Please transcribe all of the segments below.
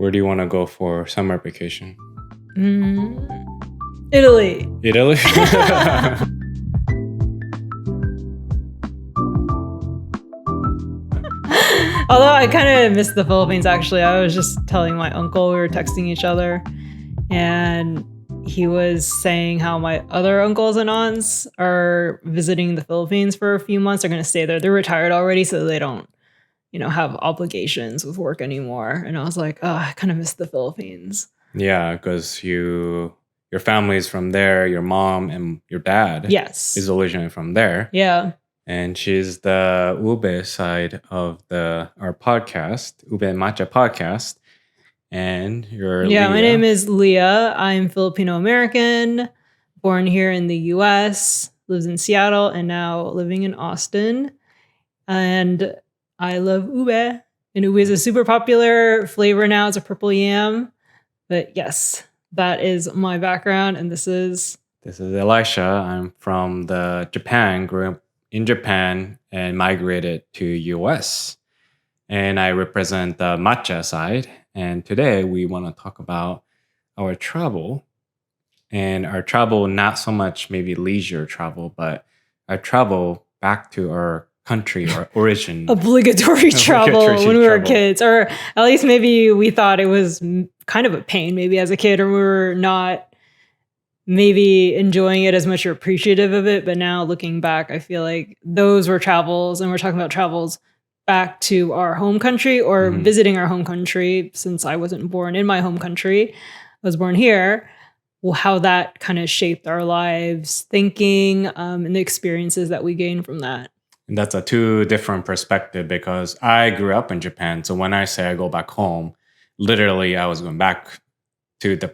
Where do you want to go for summer vacation? Italy. Italy? Although I kind of miss the Philippines, actually. I was just telling my uncle, we were texting each other, and he was saying how my other uncles and aunts are visiting the Philippines for a few months. They're going to stay there. They're retired already, so they don't, have obligations with work anymore. And I was like, oh, I kind of miss the Philippines. Yeah, because your family is from there. Your mom and your dad is originally from there. Yeah. And she's the Ube side of our podcast, UbeMatcha Podcast. And you're Leah. My name is Leah. I'm Filipino-American, born here in the U.S., lives in Seattle, and now living in Austin. And I love ube. And ube is a super popular flavor now. It's a purple yam. But yes, that is my background. And this is Elisha. I'm from Japan, grew up in Japan and migrated to US. And I represent the matcha side. And today we want to talk about our travel. And our travel, not so much maybe leisure travel, but our travel back to our country or origin. Obligatory travel when we were kids. Or at least maybe we thought it was kind of a pain maybe as a kid, or we were not maybe enjoying it as much or appreciative of it. But now looking back, I feel like those were travels, and we're talking about travels back to our home country or visiting our home country, since I wasn't born in my home country. I was born here. Well, how that kind of shaped our lives, thinking, and the experiences that we gained from that. And that's a two different perspective, because I grew up in Japan. So when I say I go back home, literally I was going back to the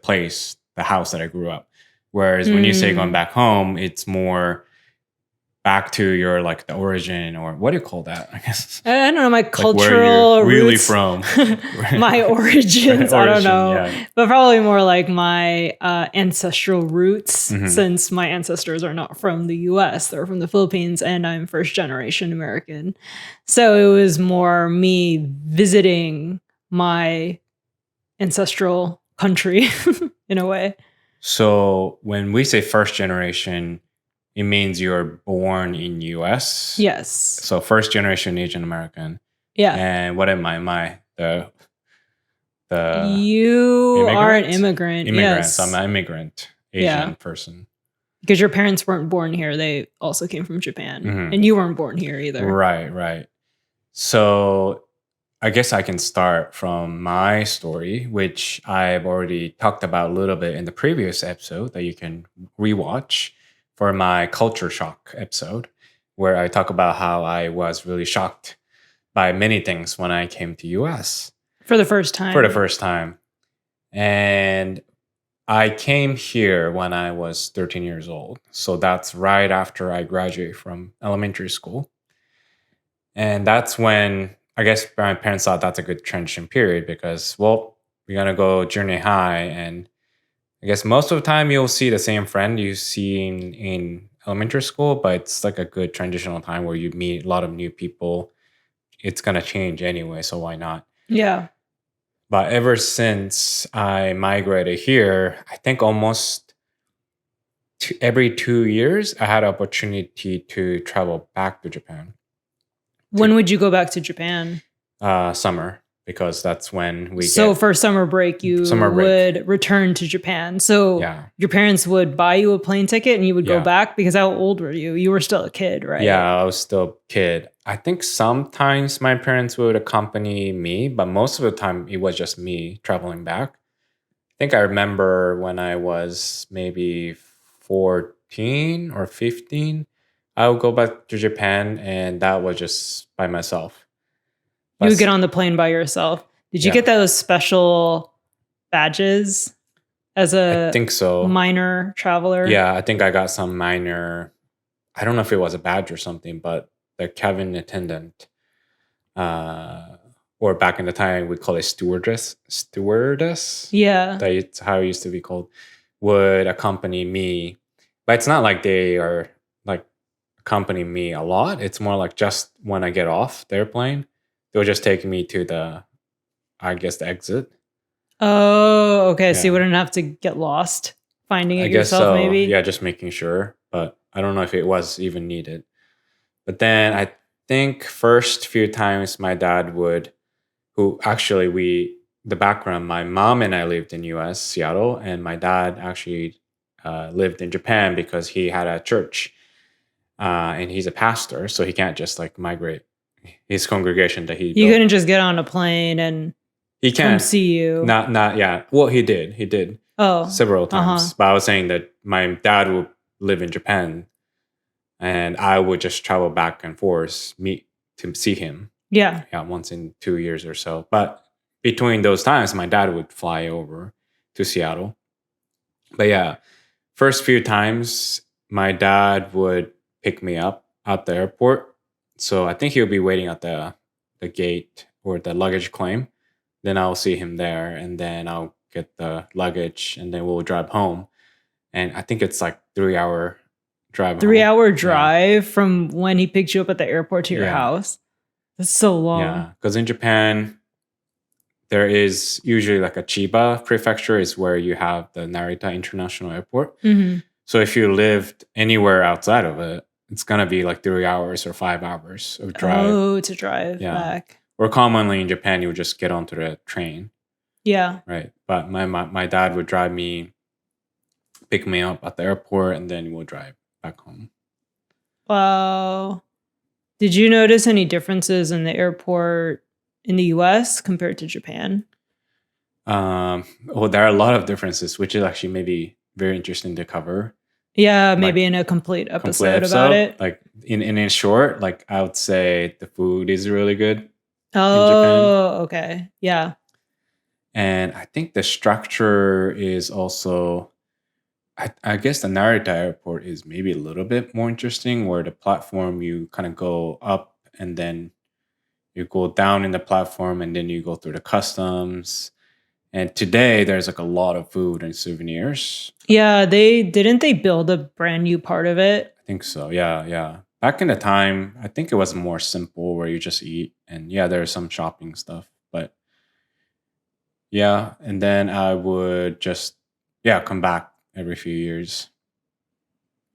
house that I grew up. Whereas when you say going back home, it's more back to your the origin, or what do you call that? I guess I don't know, my cultural where you're really roots. From. My origins. I don't know, yeah. But probably more like my ancestral roots, since my ancestors are not from the U.S., they're from the Philippines, and I'm first generation American. So it was more me visiting my ancestral country in a way. So when we say first generation, it means you're born in U.S. Yes. So first generation Asian American. Yeah. And what am I? The you immigrant? are an immigrant. Yes. I'm an immigrant Asian person. Because your parents weren't born here. They also came from Japan. And you weren't born here either. Right. So I guess I can start from my story, which I've already talked about a little bit in the previous episode that you can rewatch, for my culture shock episode, where I talk about how I was really shocked by many things when I came to US. For the first time. And I came here when I was 13 years old. So that's right after I graduated from elementary school. And that's when I guess my parents thought that's a good transition period, because, well, we're going to go junior high, and I guess most of the time you'll see the same friend you see in elementary school, but it's like a good transitional time where you meet a lot of new people. It's going to change anyway, so why not? Yeah. But ever since I migrated here, I think almost every 2 years, I had an opportunity to travel back to Japan. When would you go back to Japan? Summer, because that's when we for summer break, would return to Japan. So your parents would buy you a plane ticket and you would go back, because how old were you? You were still a kid, right? Yeah, I was still a kid. I think sometimes my parents would accompany me, but most of the time it was just me traveling back. I think I remember when I was maybe 14 or 15, I would go back to Japan, and that was just by myself. You would get on the plane by yourself. Did you get those special badges as I think so. minor traveler? Yeah, I think I got some minor, I don't know if it was a badge or something, but the cabin attendant, or back in the time we call it stewardess. Yeah. That's how it used to be called, would accompany me. But it's not like they are accompany me a lot. It's more like just when I get off the airplane, they'll just take me to the exit. Oh, okay. So you wouldn't have to get lost finding it yourself, maybe? Yeah, just making sure. But I don't know if it was even needed. But then I think first few times my dad would, the background, my mom and I lived in US, Seattle, and my dad actually lived in Japan because he had a church. And he's a pastor, so he can't just like migrate his congregation that he built. Couldn't just get on a plane and he can come see you. Not yeah. Well, he did several times. But I was saying that my dad would live in Japan, and I would just travel back and forth to see him. Yeah, once in 2 years or so. But between those times, my dad would fly over to Seattle. But yeah, first few times, my dad would pick me up at the airport. So I think he'll be waiting at the gate or the luggage claim. Then I'll see him there, and then I'll get the luggage, and then we'll drive home. And I think it's like 3-hour drive. 3-hour drive from when he picked you up at the airport to your house. That's so long. Yeah, because in Japan, there is usually like a Chiba prefecture is where you have the Narita International Airport. Mm-hmm. So if you lived anywhere outside of it, it's going to be like 3 hours or 5 hours of drive. Oh, to drive back. Or commonly in Japan, you would just get onto the train. Yeah. Right. But my dad would pick me up at the airport, and then we'll drive back home. Wow. Did you notice any differences in the airport in the US compared to Japan? Well, there are a lot of differences, which is actually maybe very interesting to cover. Yeah, maybe in a complete episode about it. Like in short, like I would say the food is really good. Oh, okay. Yeah. And I think the structure is also, I guess the Narita airport is maybe a little bit more interesting, where the platform you kind of go up and then you go down in the platform and then you go through the customs. And today there's like a lot of food and souvenirs. Yeah, didn't they build a brand new part of it? I think so. Yeah. Back in the time, I think it was more simple where you just eat, and there's some shopping stuff. But yeah, and then I would just come back every few years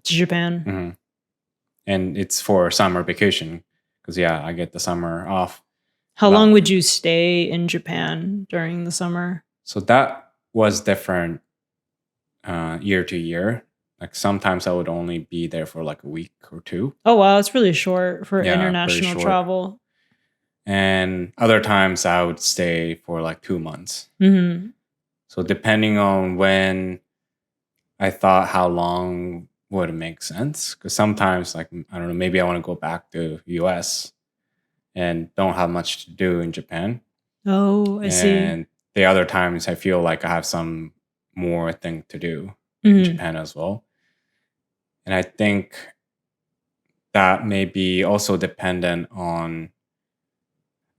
to Japan. Mm-hmm. And it's for summer vacation because I get the summer off. How long would you stay in Japan during the summer? So that was different year to year. Like sometimes I would only be there for like a week or two. Oh, wow. It's really short for international travel. And other times I would stay for like 2 months. Mm-hmm. So depending on when I thought how long would it make sense. Because sometimes, like, I don't know, maybe I want to go back to US and don't have much to do in Japan. Oh, I see. And the other times I feel like I have some more thing to do in Japan as well. And I think that may be also dependent on,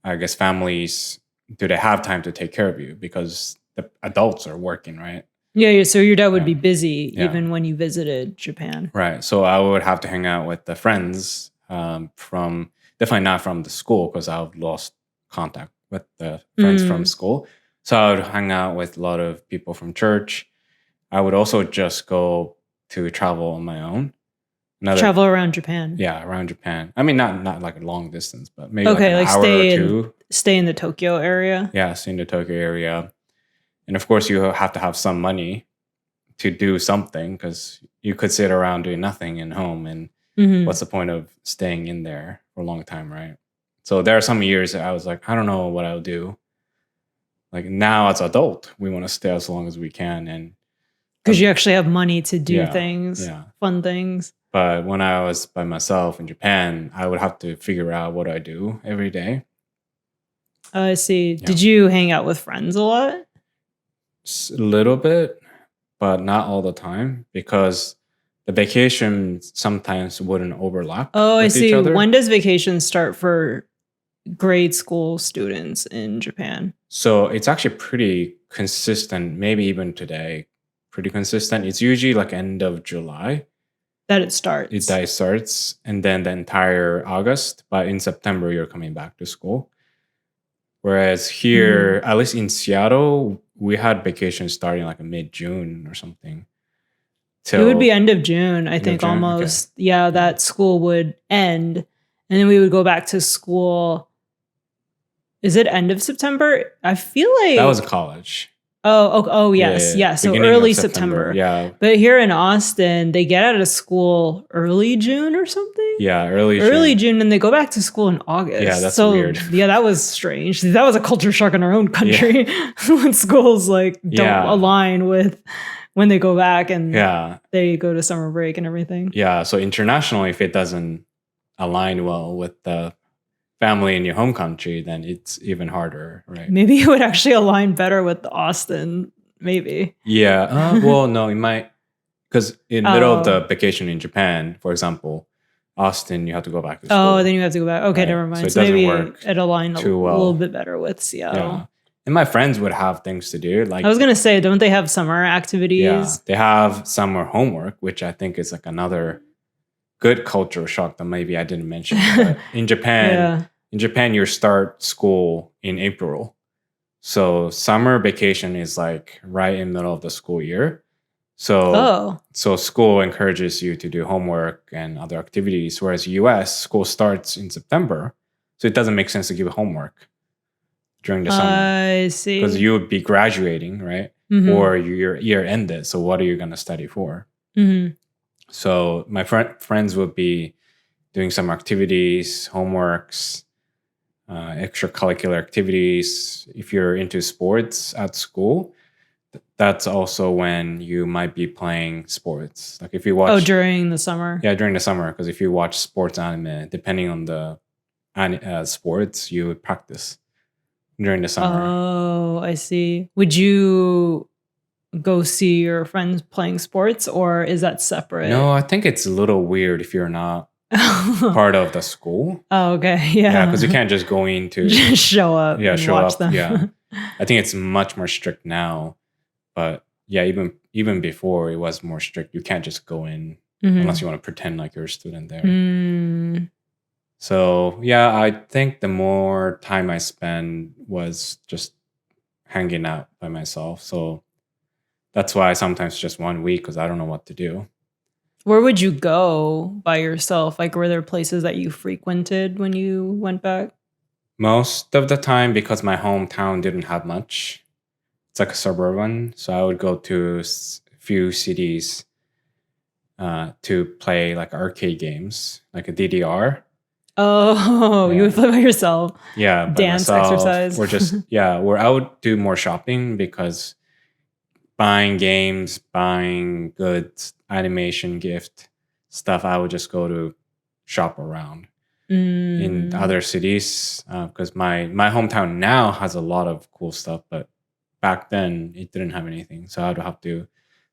I guess, families. Do they have time to take care of you? Because the adults are working, right? Yeah, so your dad would be busy even when you visited Japan. Right. So I would have to hang out with the friends from, definitely not from the school because I've lost contact with the friends from school. So I would hang out with a lot of people from church. I would also just go to travel on my own. Travel around Japan. Yeah, around Japan. I mean, not like a long distance, but maybe like an hour or two. Stay in the Tokyo area. Yeah, stay in the Tokyo area. And of course, you have to have some money to do something because you could sit around doing nothing in home. And what's the point of staying in there for a long time, right? So there are some years that I was like, I don't know what I'll do. Like now as an adult, we want to stay as long as we can. And because you actually have money to do things, fun things. But when I was by myself in Japan, I would have to figure out what I do every day. I see. Yeah. Did you hang out with friends a lot? A little bit, but not all the time because the vacation sometimes wouldn't overlap. Oh, I see. When does vacation start for grade school students in Japan? So it's actually pretty consistent, maybe even today, pretty consistent. It's usually like end of July. That it starts. It starts, and then the entire August. But in September, you're coming back to school. Whereas here, at least in Seattle, we had vacations starting like mid-June or something. It would be end of June, I think, almost. Okay. Yeah, that school would end. And then we would go back to school. Is it end of September? I feel like... That was college. Oh, yes. Yeah. So early September. Yeah. But here in Austin, they get out of school early June or something. Yeah, early June, and they go back to school in August. Yeah, that's weird. Yeah, that was strange. That was a culture shock in our own country when schools like don't align with when they go back and they go to summer break and everything. Yeah. So internationally, if it doesn't align well with the family in your home country, then it's even harder, right? Maybe it would actually align better with Austin, maybe. Yeah. Well, no, it might, because in the middle of the vacation in Japan, for example, Austin, you have to go back to school. Oh, then you have to go back. Okay, never mind. So it doesn't maybe work it aligned too well. A little bit better with Seattle. Yeah. And my friends would have things to do. Like I was gonna say, don't they have summer activities? Yeah, they have summer homework, which I think is like another good cultural shock that maybe I didn't mention. But in Japan, you start school in April. So summer vacation is like right in the middle of the school year. So school encourages you to do homework and other activities, whereas US, school starts in September. So it doesn't make sense to give homework during the summer. I see. Because you would be graduating, right? Mm-hmm. Or your year ended. So what are you going to study for? Mm-hmm. So my friends would be doing some activities, homeworks, extracurricular activities. If you're into sports at school, that's also when you might be playing sports. Like if you watch... Oh, during the summer? Yeah, during the summer. Because if you watch sports anime, depending on the sports, you would practice during the summer. Oh, I see. Would you go see your friends playing sports, or is that separate? No, I think it's a little weird if you're not part of the school. Oh, okay. Yeah, because you can't just go in to just show up and watch them. Yeah, I think it's much more strict now, but yeah, even before it was more strict. You can't just go in unless you want to pretend like you're a student there. So yeah, I think the more time I spend was just hanging out by myself. So that's why sometimes just 1 week, because I don't know what to do. Where would you go by yourself? Like, were there places that you frequented when you went back? Most of the time, because my hometown didn't have much. It's like a suburban. So I would go to a few cities to play like arcade games, like a DDR. Oh, you would play by yourself. Yeah. Dance, myself, exercise. Or just, where I would do more shopping, because buying games, buying goods, animation, gift stuff, I would just go to shop around in other cities. Because my hometown now has a lot of cool stuff, but back then it didn't have anything. So I would have to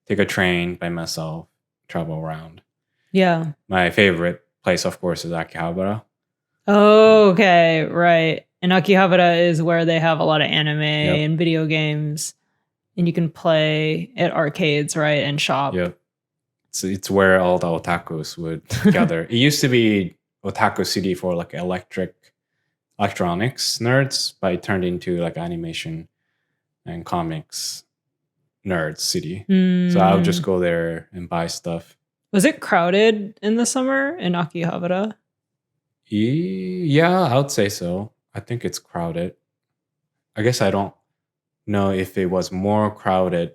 take a train by myself, travel around. Yeah. My favorite place, of course, is Akihabara. Oh, okay. Right. And Akihabara is where they have a lot of anime and video games. And you can play at arcades, right? And shop. Yep. It's where all the otakus would gather. It used to be Otaku City for like electronics nerds, but it turned into like animation and comics nerds city. So I would just go there and buy stuff. Was it crowded in the summer in Akihabara? Yeah, I would say so. I think it's crowded. I guess I don't know if it was more crowded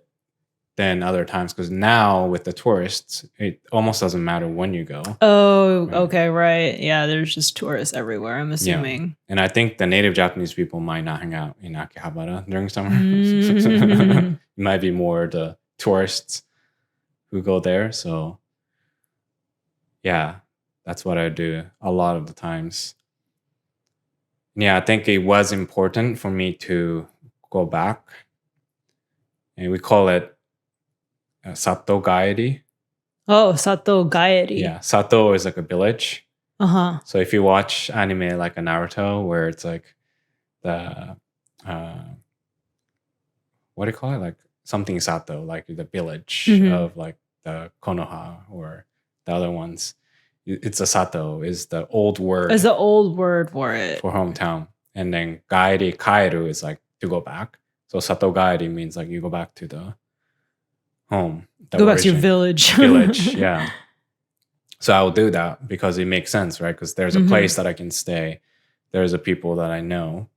than other times, because now with the tourists, it almost doesn't matter when you go. Oh, right? Okay, right. Yeah, there's just tourists everywhere, I'm assuming. Yeah. And I think the native Japanese people might not hang out in Akihabara during summer. It might be more the tourists who go there. So yeah, that's what I do a lot of the times. Yeah, I think it was important for me to go back. And we call it Sato Gaeri. Oh, Sato Gaeri. Yeah, Sato is like a village. Uh-huh. So if you watch anime like a Naruto, where it's like the what do you call it? Like something Sato, like the village of like the Konoha or the other ones. It's a Sato is the old word. It's the old word for it. For hometown. And then Gaeri, Kaeru is like to go back. So satogari means like you go back to the home. Go back to your village. Village, yeah. So I will do that because it makes sense, right? Because there's a place that I can stay. There's a people that I know.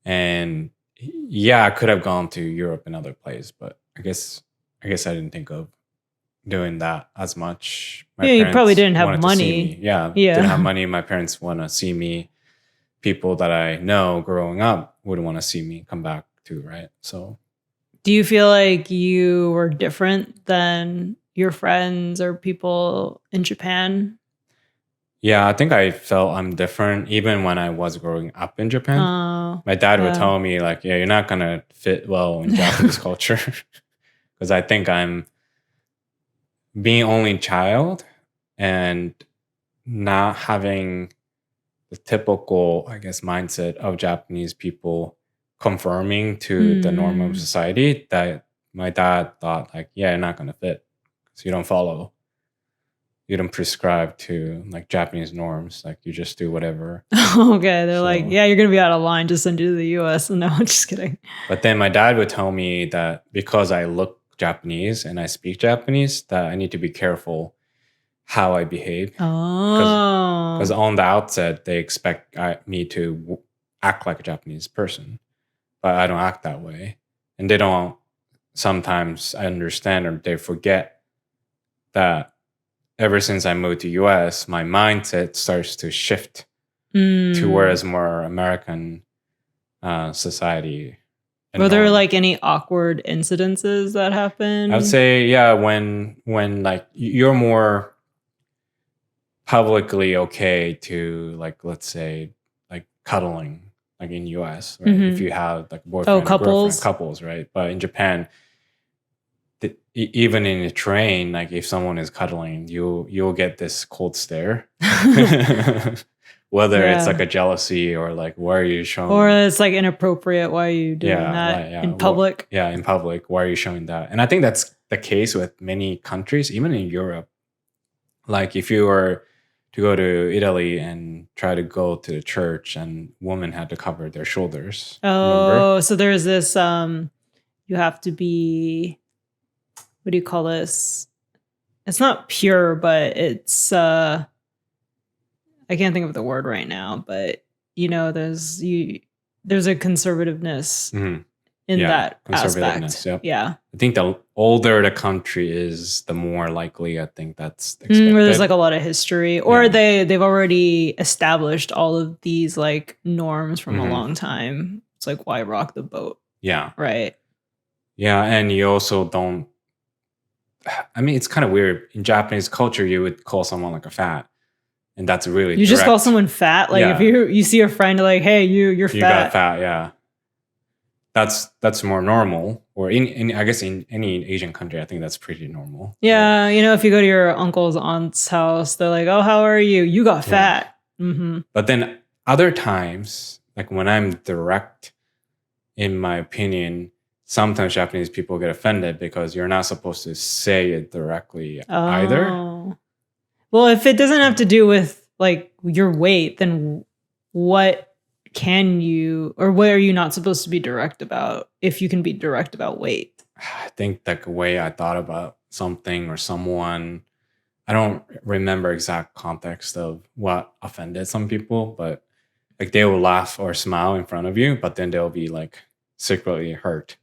And yeah, I could have gone to Europe and other places, but I guess I didn't think of doing that as much. You probably didn't have money. Yeah, didn't have money. My parents want to see me. People that I know growing up would want to see me come back too, right? So do you feel like you were different than your friends or people in Japan? Yeah, I think I felt I'm different even when I was growing up in Japan. My dad would tell me like, yeah, you're not going to fit well in Japanese culture because I think I'm being only child and not having the typical, I guess, mindset of Japanese people conforming to the norm of society, that my dad thought like, yeah, you're not going to fit because you don't prescribe to like Japanese norms. Like you just do whatever. Okay. They're like, yeah, you're going to be out of line to send you to the US. No, I'm just kidding. But then my dad would tell me that because I look Japanese and I speak Japanese, that I need to be careful how I behave. Because on the outset, they expect me to act like a Japanese person, but I don't act that way. And they don't sometimes understand, or they forget that ever since I moved to US, my mindset starts to shift towards more American society. Were there like any awkward incidences that happened? I would say, yeah, when like you're more publicly okay to like, let's say like cuddling, like in US, right? If you have like boyfriend and girlfriend, couples, right? But in Japan, even in a train, like if someone is cuddling, you'll get this cold stare. Whether it's like a jealousy or like, why are you showing? Or it's like inappropriate. Why are you doing that in public? In public. Why are you showing that? And I think that's the case with many countries, even in Europe. Like if you were to go to Italy and try to go to the church, and women had to cover their shoulders. Oh, remember? So there's this, you have to be, what do you call this? It's not pure, but it's, I can't think of the word right now, but you know, there's a conservativeness in that aspect. Yep. Yeah. I think the older the country is, the more likely I think that's expected. Where there's like a lot of history, or they've already established all of these like norms from a long time. It's like, why rock the boat? Yeah. Right. Yeah. And you also don't, I mean, it's kind of weird. In Japanese culture, you would call someone like a fat. And that's really you just call someone fat. Like if you see a friend like, hey, you're fat. You got fat, yeah. That's more normal. Or in I guess in any Asian country, I think that's pretty normal. Yeah, you know, if you go to your uncle's aunt's house, they're like, oh, how are you? You got fat. Mm-hmm. But then other times, like when I'm direct, in my opinion, sometimes Japanese people get offended because you're not supposed to say it directly either. Well, if it doesn't have to do with like your weight, then what can you, or what are you not supposed to be direct about if you can be direct about weight? I think like the way I thought about something or someone, I don't remember exact context of what offended some people, but like they will laugh or smile in front of you, but then they'll be like secretly hurt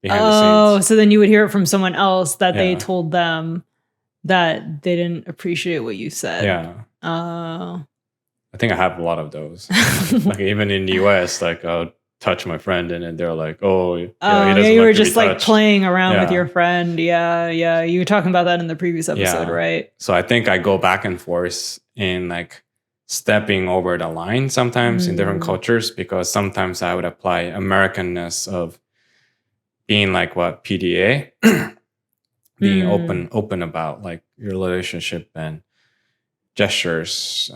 behind the scenes. Oh, so then you would hear it from someone else that they told them that they didn't appreciate what you said. Yeah. I think I have a lot of those. Like even in the US, like I'll touch my friend and then they're like, oh, he doesn't you like were to just be like touched. playing around with your friend. Yeah. You were talking about that in the previous episode, right? So I think I go back and forth in like stepping over the line sometimes in different cultures, because sometimes I would apply Americanness of being like what PDA, being open about like your relationship and gestures,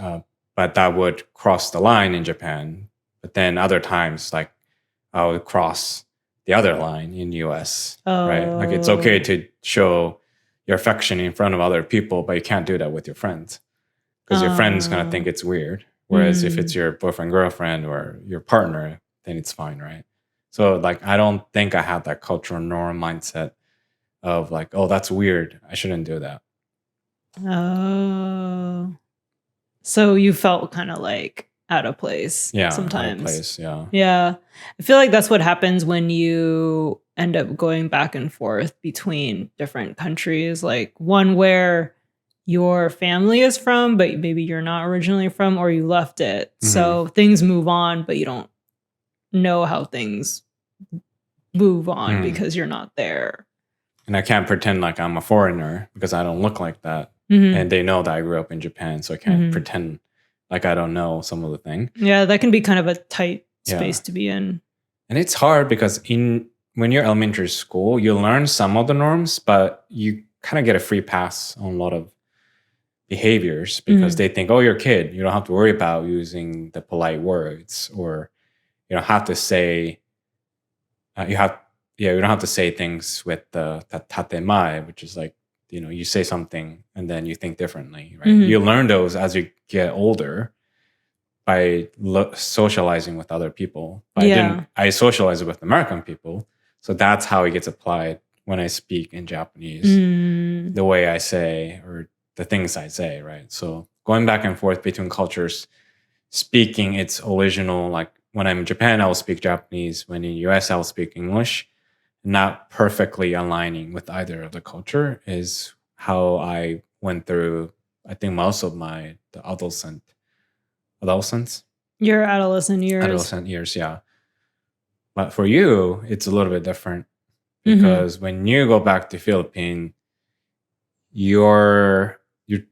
but that would cross the line in Japan. But then other times, like I would cross the other line in US, right? Like it's okay to show your affection in front of other people, but you can't do that with your friends because your friend's gonna think it's weird. Whereas if it's your boyfriend, girlfriend, or your partner, then it's fine, right? So like, I don't think I had that cultural norm mindset of like, oh, that's weird, I shouldn't do that. Oh. So you felt kind of like out of place sometimes. Out of place, yeah. Yeah. I feel like that's what happens when you end up going back and forth between different countries, like one where your family is from, but maybe you're not originally from, or you left it. So things move on, but you don't know how things move on because you're not there. And I can't pretend like I'm a foreigner because I don't look like that. And they know that I grew up in Japan, so I can't pretend like I don't know some of the thing. Yeah, that can be kind of a tight space to be in. And it's hard because when you're elementary school, you learn some of the norms, but you kind of get a free pass on a lot of behaviors because they think, oh, you're a kid. You don't have to worry about using the polite words, or you don't have to say, you don't have to say things with the tatemae, which is like, you say something and then you think differently, right? You learn those as you get older by socializing with other people. I socialize with American people, so that's how it gets applied when I speak in Japanese, the way I say or the things I say, right? So going back and forth between cultures, speaking its original, like when I'm in Japan, I will speak Japanese. When in US, I will speak English. Not perfectly aligning with either of the culture is how I went through, I think, most of the adolescence. Your adolescent years. Adolescent years, yeah. But for you, it's a little bit different because when you go back to Philippines, you're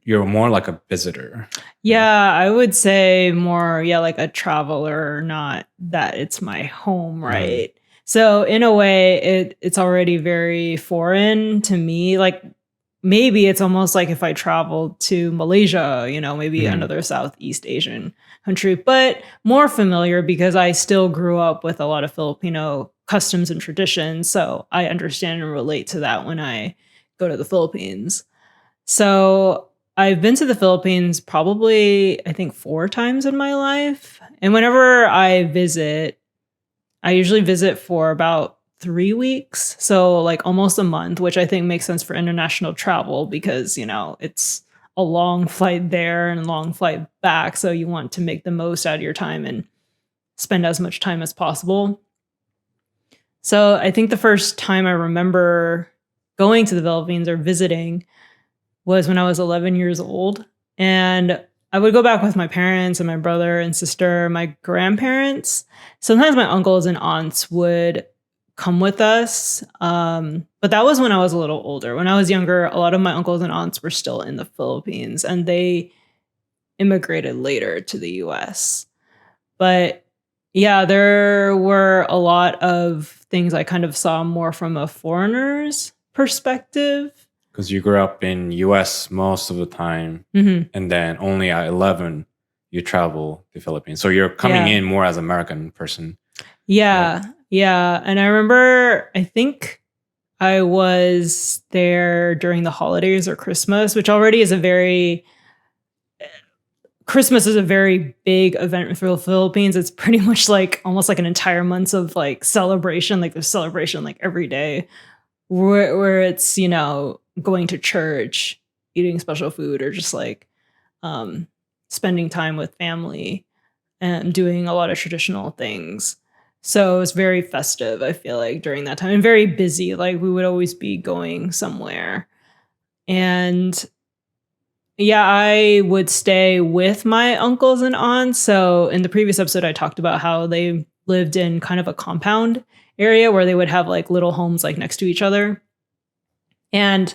more like a visitor. Yeah, I would say more, like a traveler, not that it's my home, right? So in a way, it's already very foreign to me. Like maybe it's almost like if I traveled to Malaysia, maybe another Southeast Asian country, but more familiar because I still grew up with a lot of Filipino customs and traditions. So I understand and relate to that when I go to the Philippines. So I've been to the Philippines probably, I think, 4 times in my life. And whenever I visit, I usually visit for about 3 weeks. So like almost a month, which I think makes sense for international travel because, it's a long flight there and a long flight back. So you want to make the most out of your time and spend as much time as possible. So I think the first time I remember going to the Philippines or visiting was when I was 11 years old. And I would go back with my parents and my brother and sister, my grandparents. Sometimes my uncles and aunts would come with us. But that was when I was a little older. When I was younger, a lot of my uncles and aunts were still in the Philippines and they immigrated later to the US. But yeah, there were a lot of things I kind of saw more from a foreigner's perspective. Because you grew up in US most of the time, and then only at 11, you travel to Philippines. So you're coming in more as an American person. Yeah. And I remember, I think I was there during the holidays or Christmas, which already is Christmas is a very big event for the Philippines. It's pretty much like almost like an entire month of like celebration. Like there's celebration like every day where it's, going to church, eating special food, or just like spending time with family and doing a lot of traditional things. So it's very festive, I feel like, during that time, and very busy. Like we would always be going somewhere. And yeah, I would stay with my uncles and aunts. So in the previous episode, I talked about how they lived in kind of a compound area where they would have like little homes like next to each other. And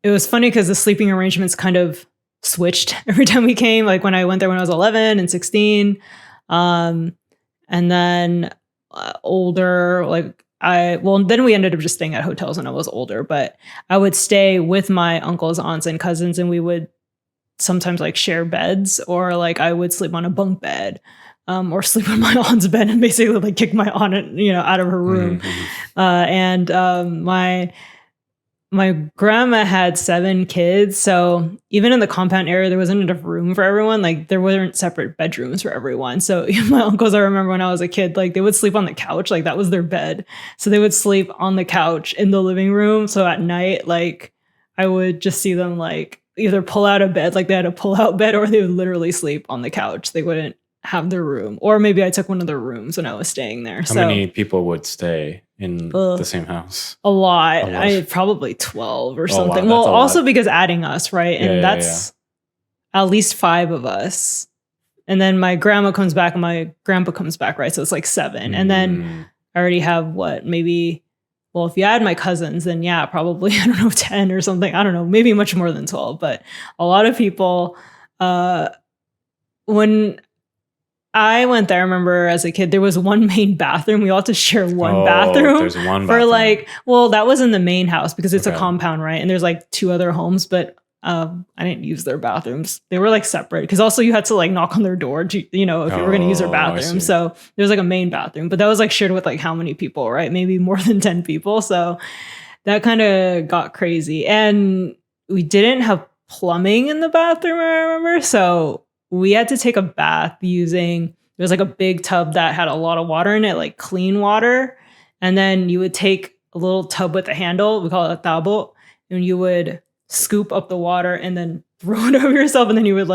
it was funny because the sleeping arrangements kind of switched every time we came. Like when I went there when I was 11 and 16. And then older, then we ended up just staying at hotels when I was older. But I would stay with my uncles, aunts, and cousins, and we would sometimes like share beds, or like I would sleep on a bunk bed. Or sleep on my aunt's bed and basically like kick my aunt, out of her room. my grandma had 7 kids. So even in the compound area, there wasn't enough room for everyone. Like there weren't separate bedrooms for everyone. So my uncles, I remember when I was a kid, like they would sleep on the couch. Like that was their bed. So they would sleep on the couch in the living room. So at night, like I would just see them like either pull out a bed, like they had a pull out bed, or they would literally sleep on the couch. They wouldn't have their room. Or maybe I took one of their rooms when I was staying there. How many people would stay in the same house? A lot. Probably 12 or something. Wow, well, also because adding us, right? And that's at least 5 of us. And then my grandma comes back and my grandpa comes back, right? So it's like 7. And then I already have if you add my cousins, then probably, I don't know, 10 or something. I don't know, maybe much more than 12. But a lot of people, when I went there, I remember as a kid, there was one main bathroom. We all had to share one bathroom. There's one bathroom. That was in the main house because it's a compound, right? And there's like 2 other homes, but I didn't use their bathrooms. They were like separate because also you had to like knock on their door, if you were going to use their bathroom. So there's like a main bathroom, but that was like shared with like how many people, right? Maybe more than 10 people. So that kind of got crazy. And we didn't have plumbing in the bathroom, I remember. So we had to take a bath there was like a big tub that had a lot of water in it, like clean water. And then you would take a little tub with a handle, we call it a tabo, and you would scoop up the water and then throw it over yourself. And then you would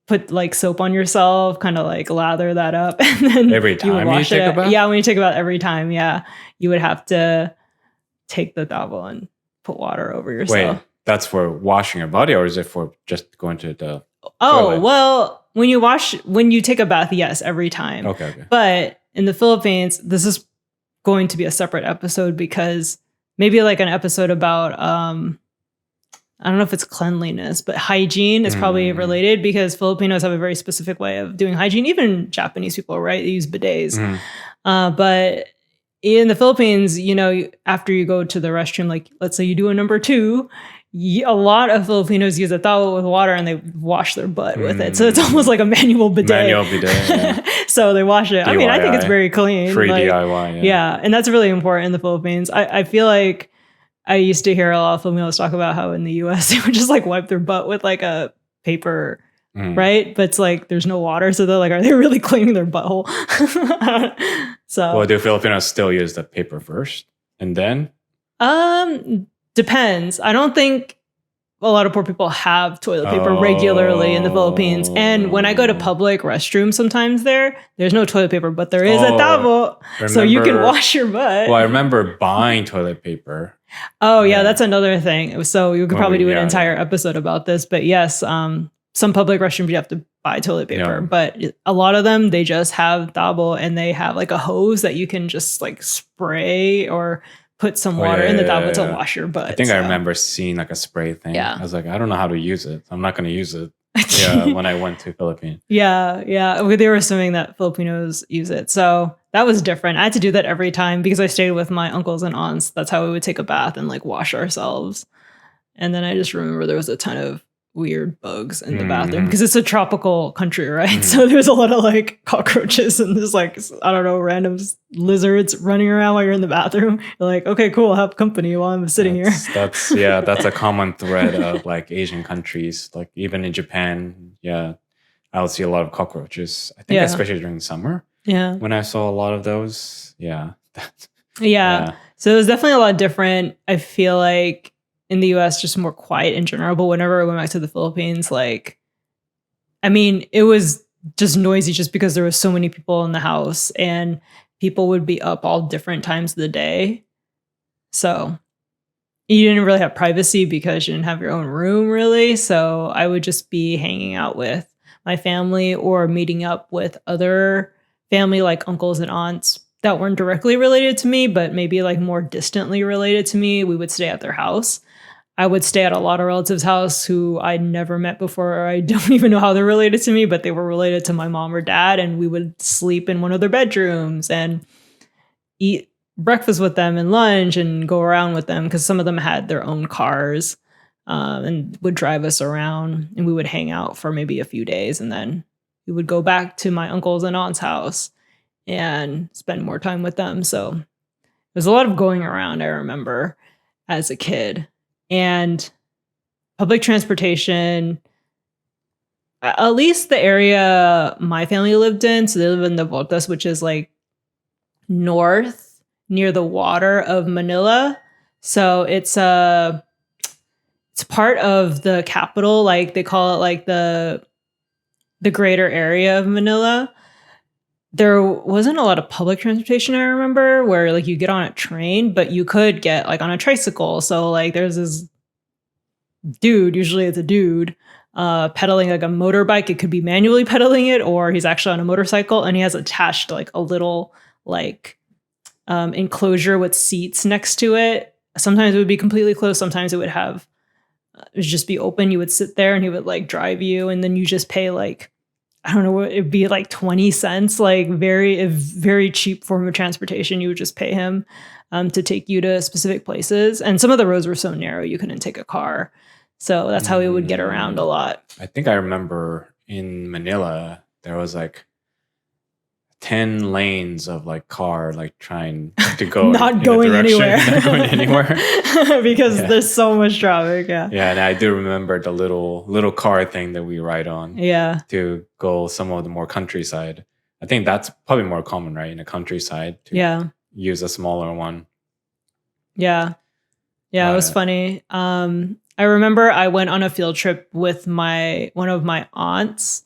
put like soap on yourself, kind of like lather that up. And then every time you would wash take a bath? Yeah, when you take a bath every time, you would have to take the tabo and put water over yourself. Wait. That's for washing your body, or is it for just going to the toilet? Well, when you take a bath, yes, every time. Okay. But in the Philippines, this is going to be a separate episode because maybe like an episode about, I don't know if it's cleanliness, but hygiene is probably related because Filipinos have a very specific way of doing hygiene. Even Japanese people, right? They use bidets. But in the Philippines, after you go to the restroom, like let's say you do a number 2, a lot of Filipinos use a towel with water and they wash their butt with it. So it's almost like a manual bidet. So they wash it. DIY. I mean, I think it's very clean. Free DIY. Yeah. And that's really important in the Philippines. I feel like I used to hear a lot of Filipinos talk about how in the US they would just like wipe their butt with like a paper, right? But it's like there's no water. So they're like, are they really cleaning their butthole? Well, do Filipinos still use the paper first and then? Depends. I don't think a lot of poor people have toilet paper regularly in the Philippines. And when I go to public restrooms sometimes there's no toilet paper, but there is a tabo. So you can wash your butt. Well, I remember buying toilet paper. Oh, yeah, that's another thing. So you could probably do an entire episode about this. But yes, some public restrooms you have to buy toilet paper. But a lot of them, they just have tabo and they have like a hose that you can just like spray or put some water in the tabo to wash your butt. I think I remember seeing like a spray thing. Yeah. I was like, I don't know how to use it. I'm not going to use it. When I went to Philippines. Yeah. They were assuming that Filipinos use it. So that was different. I had to do that every time because I stayed with my uncles and aunts. That's how we would take a bath and like wash ourselves. And then I just remember there was a ton of weird bugs in the bathroom because it's a tropical country, right? So there's a lot of like cockroaches and there's like, I don't know, random lizards running around while you're in the bathroom. You're like, okay, cool, I'll have company while I'm sitting here. That's a common thread of like Asian countries. Like even in Japan, I'll see a lot of cockroaches. I think especially during summer. Yeah. When I saw a lot of those. Yeah. So it was definitely a lot different. I feel like in the US, just more quiet in general. But whenever I went back to the Philippines, it was just noisy just because there was so many people in the house and people would be up all different times of the day. So you didn't really have privacy because you didn't have your own room really. So I would just be hanging out with my family or meeting up with other family like uncles and aunts that weren't directly related to me, but maybe like more distantly related to me. We would stay at their house. I would stay at a lot of relatives' house who I'd never met before. Or I don't even know how they're related to me, but they were related to my mom or dad. And we would sleep in one of their bedrooms and eat breakfast with them and lunch and go around with them because some of them had their own cars and would drive us around. And we would hang out for maybe a few days. And then we would go back to my uncle's and aunt's house and spend more time with them. So There's a lot of going around, I remember, as a kid. And public transportation, at least the area my family lived in, so they live in the Voltas, which is like north near the water of Manila. So it's part of the capital, like they call it like the greater area of Manila. There wasn't a lot of public transportation, I remember, where like you get on a train, but you could get like on a tricycle. So like there's this dude, usually it's a dude, pedaling like a motorbike. It could be manually pedaling it, or he's actually on a motorcycle, and he has attached like a little like enclosure with seats next to it. Sometimes it would be completely closed. Sometimes it would have it would just be open. You would sit there and he would like drive you, and then you just pay like, I don't know what it'd be, like 20 cents, like a very cheap form of transportation. You would just pay him to take you to specific places. And some of the roads were so narrow you couldn't take a car. So that's how we would get around a lot. I think I remember in Manila, there was like 10 lanes of like car, like trying to go not going anywhere. Not going anywhere. Because there's so much traffic. Yeah. Yeah. And I do remember the little car thing that we ride on. Yeah. To go some of the more countryside. I think that's probably more common, right? In the countryside to use a smaller one. Yeah. Yeah. It was funny. I remember I went on a field trip with one of my aunts.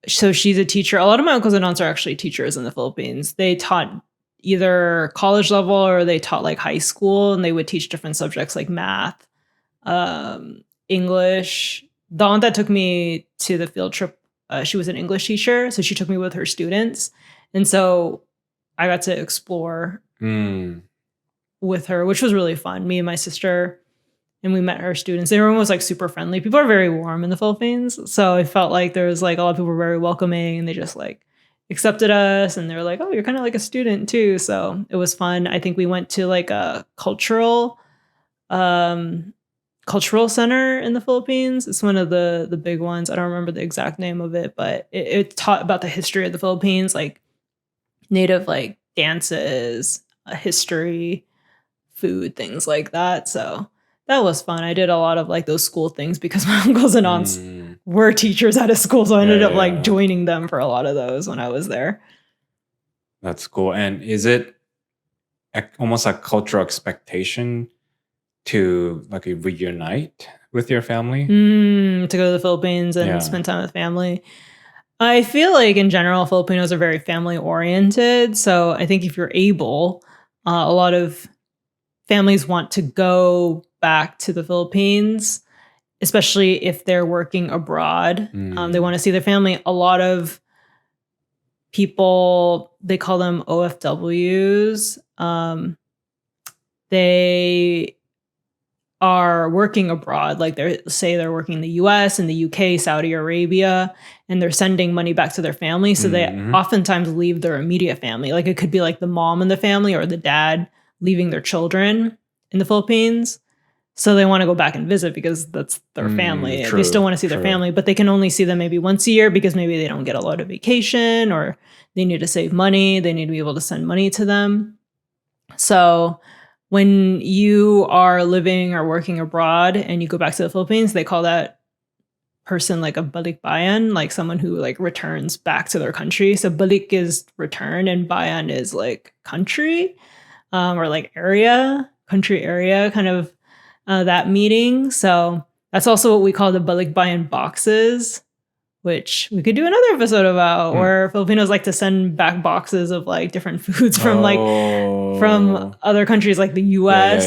So she's a teacher. A lot of my uncles and aunts are actually teachers in the Philippines. They taught either college level or they taught like high school, and they would teach different subjects like math, English. The aunt that took me to the field trip, she was an English teacher. So she took me with her students. And so I got to explore with her, which was really fun. Me and my sister. And we met her students. Everyone was like super friendly. People are very warm in the Philippines. So I felt like there was like a lot of people were very welcoming, and they just like accepted us, and they were like, oh, you're kind of like a student too. So it was fun. I think we went to like a cultural center in the Philippines. It's one of the big ones. I don't remember the exact name of it, but it taught about the history of the Philippines, like native like dances, history, food, things like that. So that was fun. I did a lot of like those school things because my uncles and aunts were teachers at a school. So I ended up like joining them for a lot of those when I was there. That's cool. And is it almost like cultural expectation to like reunite with your family? To go to the Philippines and spend time with family. I feel like in general, Filipinos are very family oriented. So I think if you're able, a lot of families want to go back to the Philippines, especially if they're working abroad. They want to see their family. A lot of people, they call them OFWs. They are working abroad. Like they're working in the US and the UK, Saudi Arabia, and they're sending money back to their family. So they oftentimes leave their immediate family. Like it could be like the mom in the family or the dad leaving their children in the Philippines. So they want to go back and visit because that's their family. They still want to see their family, but they can only see them maybe once a year because maybe they don't get a lot of vacation, or they need to save money. They need to be able to send money to them. So when you are living or working abroad and you go back to the Philippines, they call that person like a balikbayan, like someone who like returns back to their country. So balik is return and bayan is like country, or like country area, kind of that meeting. So that's also what we call the balikbayan boxes, which we could do another episode about, where Filipinos like to send back boxes of like different foods from from other countries like the US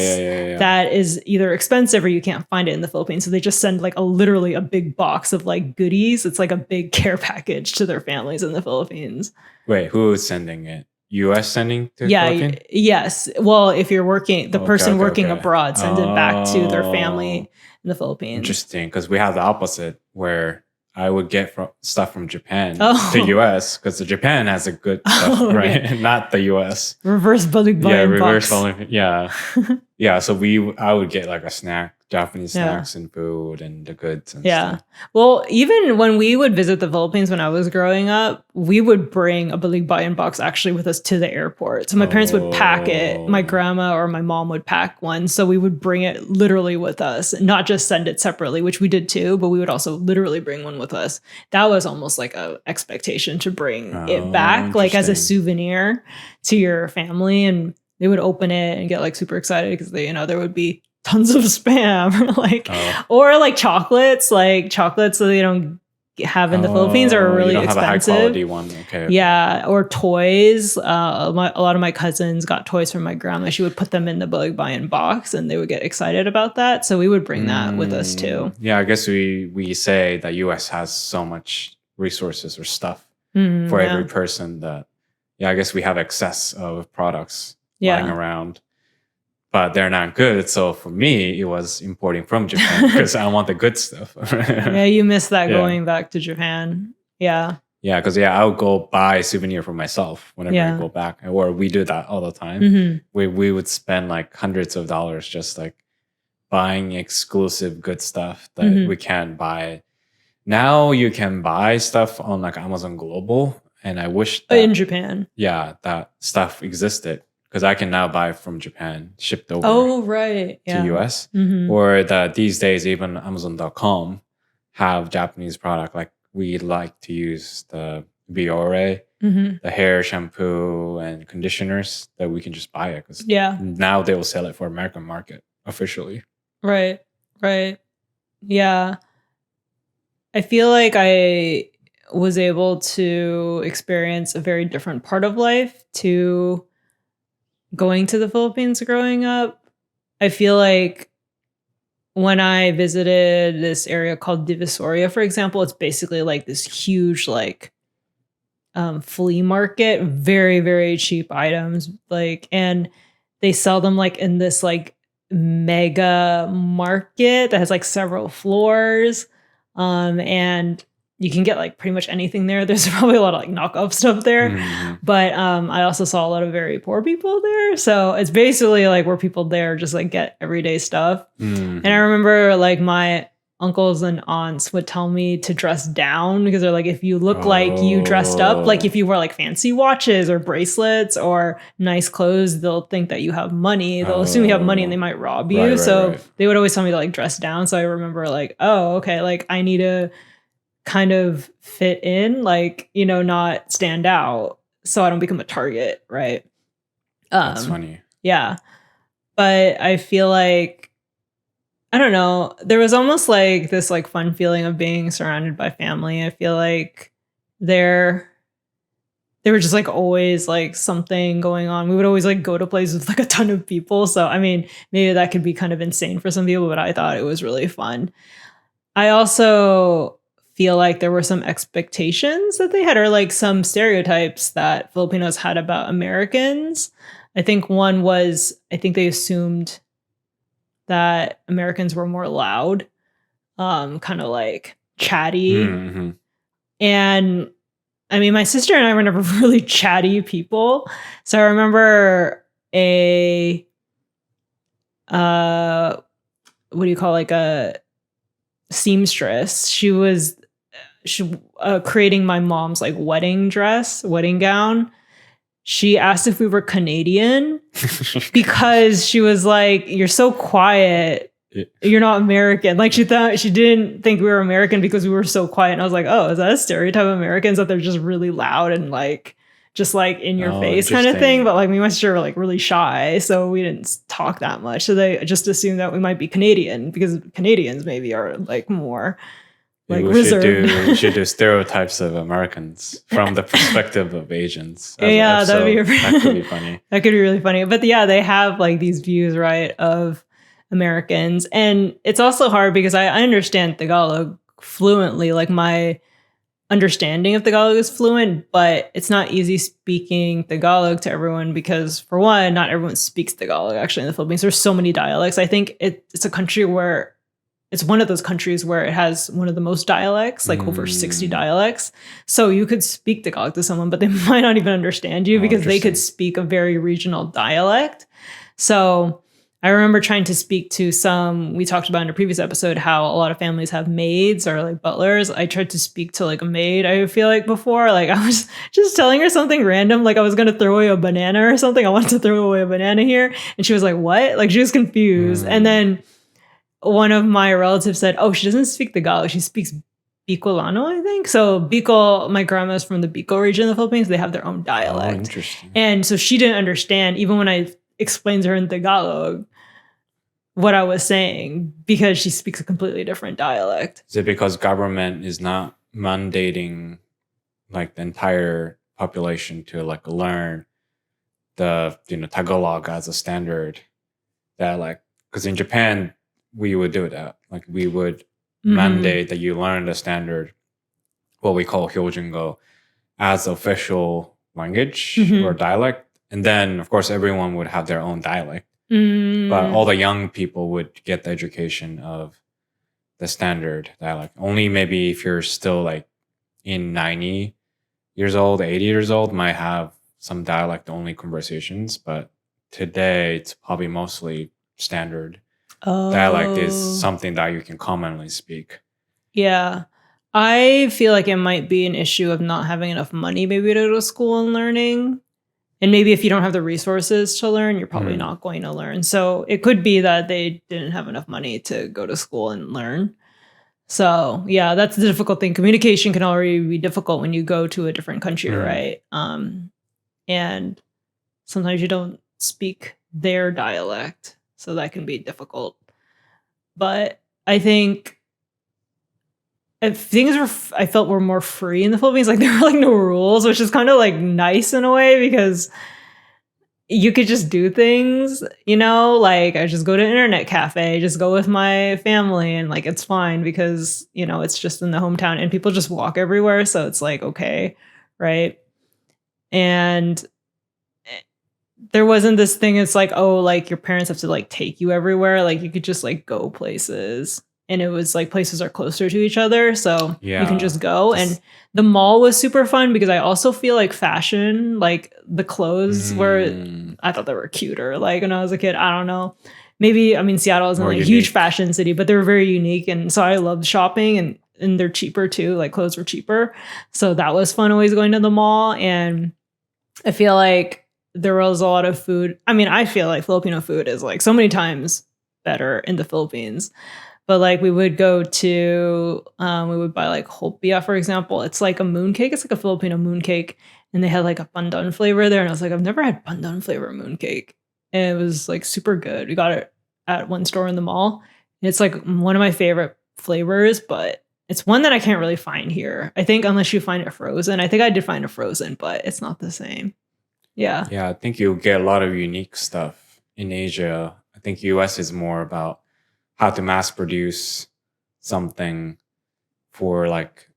that is either expensive or you can't find it in the Philippines. So they just send like literally a big box of like goodies. It's like a big care package to their families in the Philippines. Wait, who is sending it? US sending to Philippines? Yes. Well, if you're working, the person working abroad sends it back to their family in the Philippines. Interesting, because we have the opposite, where I would get stuff from Japan to US, because Japan has a good stuff, right? Not the US. Reverse balikbayan box. Yeah. Yeah, so I would get like a snack, Japanese snacks and food and the goods and stuff. Well, even when we would visit the Philippines when I was growing up, we would bring a balikbayan box actually with us to the airport. So my parents would pack it. My grandma or my mom would pack one. So we would bring it literally with us, not just send it separately, which we did too, but we would also literally bring one with us. That was almost like a expectation to bring it back, like as a souvenir to your family. And they would open it and get like super excited because they, there would be tons of spam or like chocolates that they don't have in the Philippines are really you don't expensive. Have a high quality one. Okay. Yeah. Or toys. A lot of my cousins got toys from my grandma. She would put them in the balikbayan box and they would get excited about that. So we would bring that with us too. Yeah. I guess we say that US has so much resources or stuff for every person that, I guess we have excess of products lying around, but they're not good. So for me, it was importing from Japan because I want the good stuff. Yeah, you miss that going back to Japan. Yeah. Yeah, because I would go buy a souvenir for myself whenever I go back, or we do that all the time. We would spend like hundreds of dollars just like buying exclusive good stuff that we can't buy. Now you can buy stuff on like Amazon Global, and I wish that, in Japan. Yeah, that stuff existed. Because I can now buy from Japan, shipped over to US. Or that these days, even Amazon.com have Japanese product. Like we like to use the Biore, the hair shampoo and conditioners that we can just buy it. Because now they will sell it for American market officially. Right. Yeah. I feel like I was able to experience a very different part of life to going to the Philippines growing up. I feel like when I visited this area called Divisoria, for example, it's basically like this huge like flea market, very, very cheap items. Like, and they sell them like in this like mega market that has like several floors. And you can get like pretty much anything there. There's probably a lot of like knockoff stuff there. But I also saw a lot of very poor people there. So it's basically like where people there just like get everyday stuff. And I remember like my uncles and aunts would tell me to dress down because they're like, if you look like you dressed up, like if you wear like fancy watches or bracelets or nice clothes, they'll think that you have money. They'll assume you have money and they might rob you. They would always tell me to like dress down. So I remember like, oh, okay, like I need to kind of fit in, like, not stand out so I don't become a target, right? That's funny. Yeah. But I feel like, I don't know, there was almost like this like fun feeling of being surrounded by family. I feel like there were just like always like something going on. We would always like go to places with like a ton of people. So, I mean, maybe that could be kind of insane for some people, but I thought it was really fun. I also feel like there were some expectations that they had, or like some stereotypes that Filipinos had about Americans. I think one was, I think they assumed that Americans were more loud, kind of like chatty. And I mean, my sister and I were never really chatty people. So I remember what do you call, like a seamstress. She was creating my mom's like wedding gown. She asked if we were Canadian because she was like, you're so quiet. You're not American. Like she didn't think we were American because we were so quiet. And I was like, oh, is that a stereotype of Americans, that they're just really loud and like, just like in your face kind of thing? But like me and my sister were like really shy. So we didn't talk that much. So they just assumed that we might be Canadian because Canadians maybe are like more like we should do stereotypes of Americans from the perspective of Asians. That could be funny. That could be really funny. But yeah, they have like these views, right, of Americans. And it's also hard because I understand Tagalog fluently. Like my understanding of Tagalog is fluent, but it's not easy speaking Tagalog to everyone because, for one, not everyone speaks Tagalog actually in the Philippines. There's so many dialects. I think it's a country where it's one of those countries where it has one of the most dialects, like over 60 dialects. So you could speak Tagalog to someone, but they might not even understand you because they could speak a very regional dialect. So I remember trying to speak to we talked about in a previous episode how a lot of families have maids or like butlers. I tried to speak to like a maid, I feel like before, like I was just telling her something random, like I was going to throw away a banana or something. I wanted to throw away a banana here. And she was like, what? Like she was confused. And then one of my relatives said, oh, she doesn't speak Tagalog. She speaks Bicolano, I think. So Bicol, my grandma's from the Bicol region of the Philippines. They have their own dialect. Oh, interesting. And so she didn't understand, even when I explained to her in Tagalog, what I was saying, because she speaks a completely different dialect. Is it because government is not mandating like the entire population to like learn the Tagalog as a standard dialect? Because in Japan we would do that. Like we would mandate that you learn the standard, what we call Hyojungo, as official language or dialect. And then of course everyone would have their own dialect. But all the young people would get the education of the standard dialect. Only maybe if you're still like in 90 years old, 80 years old, might have some dialect only conversations. But today it's probably mostly standard. Dialect is something that you can commonly speak. Yeah. I feel like it might be an issue of not having enough money maybe to go to school and learning. And maybe if you don't have the resources to learn, you're probably not going to learn. So it could be that they didn't have enough money to go to school and learn. So yeah, that's the difficult thing. Communication can already be difficult when you go to a different country, right? And sometimes you don't speak their dialect. So that can be difficult. But I think if things I felt were more free in the Philippines. Like there were like no rules, which is kind of like nice in a way because you could just do things, like I just go to an internet cafe, just go with my family and like it's fine because, it's just in the hometown and people just walk everywhere. So it's like, okay, right? And there wasn't this thing, it's like, oh, like your parents have to like take you everywhere. Like you could just like go places. And it was like places are closer to each other. So you can just go. And the mall was super fun because I also feel like fashion, like the clothes I thought they were cuter. Like when I was a kid, I don't know. Maybe, Seattle isn't like a huge fashion city, but they were very unique. And so I loved shopping and they're cheaper too. Like clothes were cheaper. So that was fun always going to the mall. And I feel like there was a lot of food. I feel like Filipino food is like so many times better in the Philippines. But like we would go to, we would buy like hopia, for example. It's like a mooncake. It's like a Filipino mooncake. And they had like a pandan flavor there. And I was like, I've never had pandan flavor mooncake. And it was like super good. We got it at one store in the mall. And it's like one of my favorite flavors, but it's one that I can't really find here. I think unless you find it frozen. I think I did find it frozen, but it's not the same. Yeah. Yeah, I think you'll get a lot of unique stuff in Asia. I think US is more about how to mass produce something for like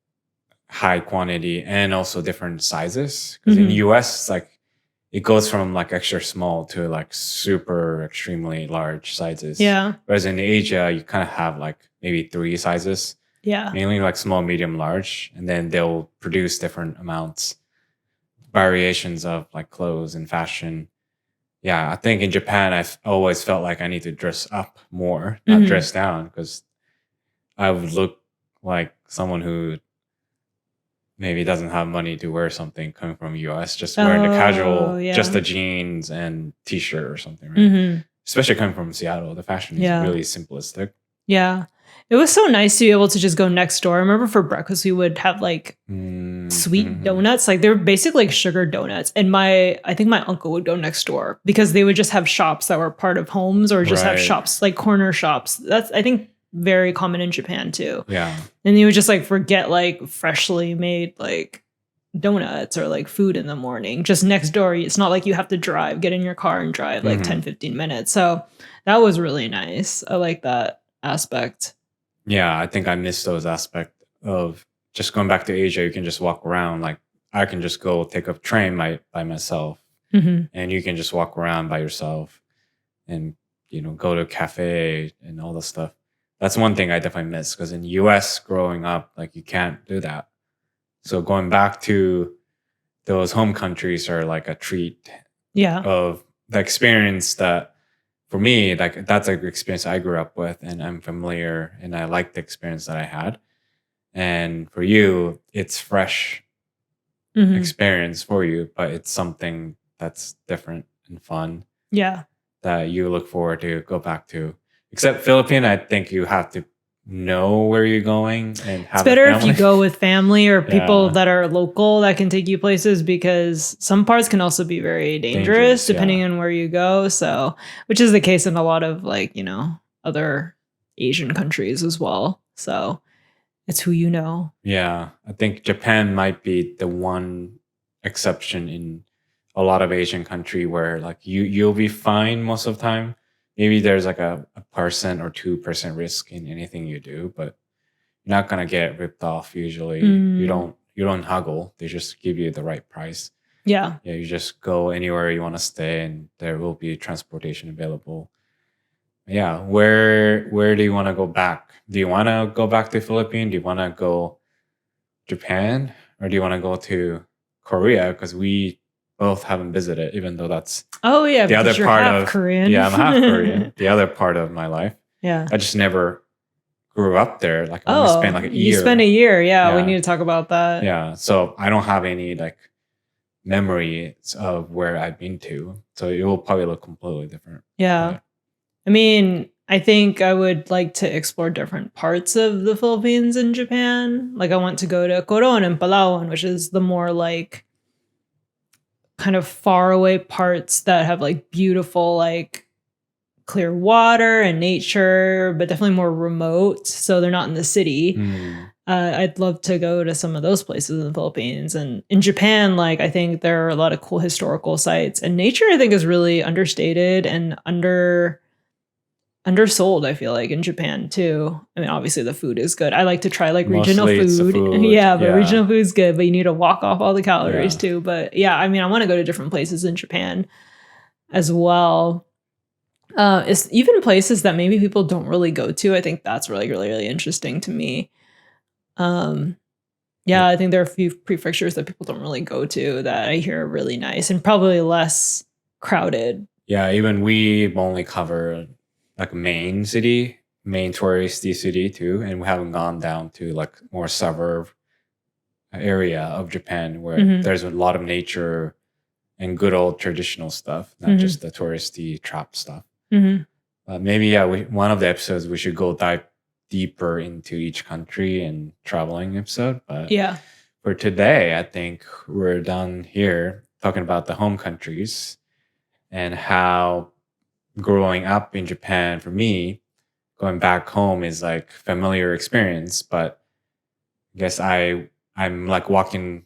high quantity and also different sizes. Because in US, like it goes from like extra small to like super extremely large sizes. Yeah. Whereas in Asia, you kind of have like maybe 3 sizes. Yeah. Mainly like small, medium, large. And then they'll produce different amounts, variations of like clothes and fashion. Yeah, I think in Japan, I've always felt like I need to dress up more, not dress down, because I would look like someone who maybe doesn't have money to wear something coming from US, just wearing the casual, just the jeans and t-shirt or something, right? Especially coming from Seattle, the fashion is really simplistic. Yeah. It was so nice to be able to just go next door. I remember for breakfast, we would have like sweet donuts. Like they were basically like sugar donuts. And I think my uncle would go next door because they would just have shops that were part of homes or just have shops, like corner shops. That's, I think, very common in Japan too. Yeah. And you would just like forget like freshly made like donuts or like food in the morning just next door. It's not like you have to get in your car and drive like 10, 15 minutes. So that was really nice. I like that aspect. Yeah, I think I miss those aspects of just going back to Asia. You can just walk around. Like I can just go take a train by myself, and you can just walk around by yourself, and go to a cafe and all the stuff. That's one thing I definitely miss because in US growing up, like you can't do that. So going back to those home countries are like a treat. Yeah. Of the experience that for me, like that's an experience I grew up with, and I'm familiar, and I like the experience that I had. And for you, it's fresh experience for you, but it's something that's different and fun. Yeah. That you look forward to go back to. Except Philippines, I think you have to know where you're going and have it's better if you go with family or people that are local that can take you places, because some parts can also be very dangerous depending on where you go. So, which is the case in a lot of like, you know, other Asian countries as well. So it's who you know. Yeah. I think Japan might be the one exception in a lot of Asian country where like you'll be fine most of the time. Maybe there's like a 1% or 2% risk in anything you do, but you're not gonna get ripped off usually. You don't haggle. They just give you the right price. Yeah. Yeah, you just go anywhere you want to stay and there will be transportation available. Yeah, where do you want to go back? Do you want to go back to Philippines? Do you want to go Japan? Or do you want to go to Korea? Because we both haven't visited, even though that's the other part of Korean. Yeah, I'm half Korean. The other part of my life. Yeah. I just never grew up there. Like I only spent like a year. You spent a year, yeah. We need to talk about that. Yeah. So I don't have any like memories of where I've been to. So it will probably look completely different. Yeah. I mean, I think I would like to explore different parts of the Philippines and Japan. Like I want to go to Coron and Palawan, which is the more like kind of far away parts that have like beautiful, like clear water and nature, but definitely more remote. So they're not in the city. I'd love to go to some of those places in the Philippines. And in Japan, like I think there are a lot of cool historical sites, and nature I think is really understated and undersold, I feel like, in Japan too. I mean, obviously the food is good. I like to try like regional food. Yeah, but regional food's good, but you need to walk off all the calories too. But yeah, I mean, I want to go to different places in Japan as well. It's even places that maybe people don't really go to. I think that's really, really, really interesting to me. I think there are a few prefectures that people don't really go to that I hear are really nice and probably less crowded. Yeah, even we only cover like main touristy city too, and we haven't gone down to like more suburb area of Japan where there's a lot of nature and good old traditional stuff, not just the touristy trap stuff. Maybe one of the episodes we should go dive deeper into each country and traveling episode. But for today, I think we're done here talking about the home countries and how growing up in Japan, for me, going back home is like familiar experience, but I guess I'm like walking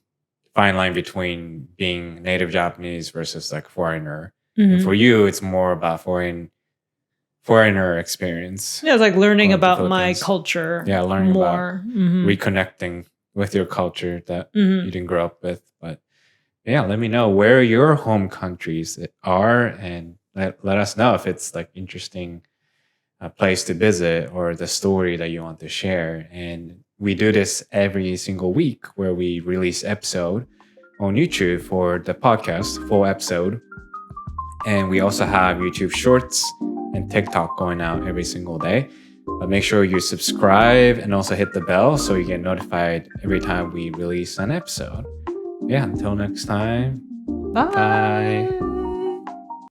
fine line between being native Japanese versus like foreigner. And for you, it's more about foreigner experience. Yeah, it's like learning about my culture. Yeah, learning more. About reconnecting with your culture that you didn't grow up with. But yeah, let me know where your home countries are, and let us know if it's like interesting place to visit or the story that you want to share. And we do this every single week where we release episode on YouTube for the podcast, full episode. And we also have YouTube Shorts and TikTok going out every single day. But make sure you subscribe and also hit the bell so you get notified every time we release an episode. Yeah, until next time. Bye.